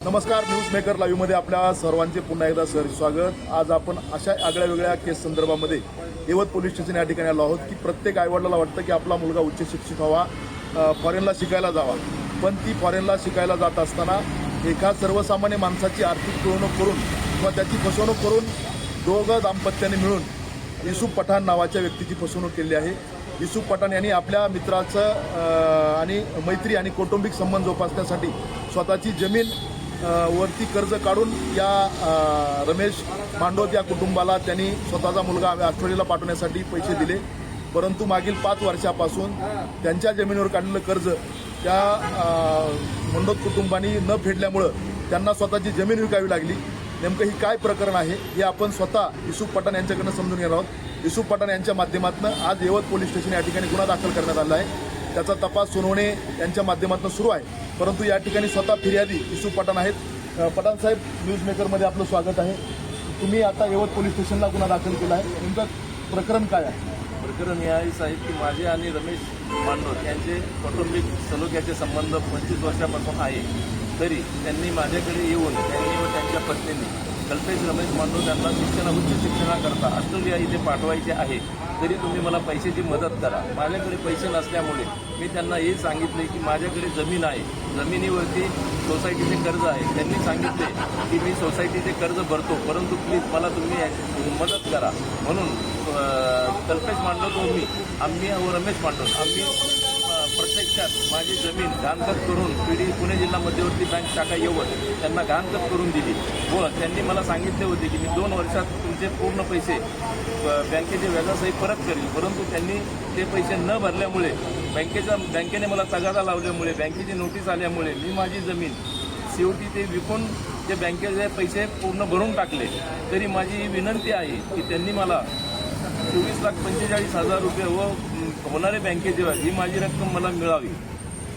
नमस्कार, news maker लाईव्हमध्ये आपल्या सर्वांचे पुन्हा एकदा स्वागत। आज आपण अशा आगळ्या वेगळ्या केस संदर्भामध्ये यवत पोलीस स्टेशन या ठिकाणी आलो आहोत की प्रत्येक आईवडिलाला वाटतं की आपला मुलगा उच्च शिक्षित व्हावा, फॉरेनला शिकायला जावा, पण ती फॉरेनला शिकायला जात असताना एका सर्वसामान्य माणसाची आर्थिक पिळवणूक करून किंवा त्याची फसवणूक करून दोघं दाम्पत्याने मिळून युसुफ पठाण नावाच्या व्यक्तीची फसवणूक केली आहे। युसुफ पठाण यांनी आपल्या मित्राचं आणि मैत्री आणि कौटुंबिक संबंध जोपासण्यासाठी स्वतःची जमीन वरती कर्ज काढून या रमेश मांडोत या कुटुंबाला त्यांनी स्वतःचा मुलगा ऑस्ट्रेलियाला पाठवण्यासाठी पैसे दिले, परंतु मागील 5 वर्षापासून त्यांच्या जमिनीवर काढलेलं कर्ज त्या मांडोत कुटुंबानी न फेडल्यामुळं त्यांना स्वतःची जमीन विकावी लागली। नेमकं ही काय प्रकरण आहे हे आपण स्वतः युसुफ पठाण यांच्याकडनं समजून घेणार आहोत। युसुफ पठाण यांच्या माध्यमातून आज यवत पोलीस स्टेशन या ठिकाणी गुन्हा दाखल करण्यात आला आहे। त्याचा तपास सोनवणे यांच्या माध्यमातून सुरू आहे, परंतु या ठिकाणी स्वतः फिर्यादी युसुफ पठाण आहेत। पठाण साहेब, न्यूज मेकरमध्ये आपलं स्वागत आहे। तुम्ही आता यवत पोलीस स्टेशनला गुन्हा दाखल केला आहे, नेमकं प्रकरण काय आहे? प्रकरण हे आहे साहेब की माझे आणि रमेश मांडोत यांचे कौटुंबिक सलोख्याचे संबंध 25 वर्षापासून आहे। तरी त्यांनी माझ्याकडे येऊन त्यांनी व त्यांच्या पत्नीने कल्पेश रमेश मांडोत यांना उच्च शिक्षणाकरता ऑस्ट्रेलिया इथे पाठवायचे आहे, तरी तुम्ही मला पैशाची मदत करा। माझ्याकडे पैसे नसल्यामुळे मी त्यांना हे सांगितले की माझ्याकडे जमीन आहे, जमिनीवरती सोसायटीचे कर्ज आहे। त्यांनी सांगितले की मी सोसायटीचे कर्ज भरतो, परंतु प्लीज मला तुम्ही मदत करा। म्हणून कल्पेश मांडोत व आम्ही व रमेश मांडोत आम्ही प्रत्यक्षात माझी जमीन गहाणखत करून पुणे जिल्हा मध्यवर्ती बँक शाखा यवत त्यांना गहाणखत करून दिली व त्यांनी मला सांगितले होते की मी 2 वर्षात तुमचे पूर्ण पैसे बँकेचे व्याजासहित परत करेल, परंतु त्यांनी ते पैसे न भरल्यामुळे बँकेने मला तगादा लावल्यामुळे बँकेची नोटीस आल्यामुळे मी माझी जमीन शेवटी ते विकून ते बँकेचे पैसे पूर्ण भरून टाकले। तरी माझी विनंती आहे की त्यांनी मला 24,45,000 रुपये व होणारे बँकेचे व्याज ही माझी रक्कम मला मिळावी।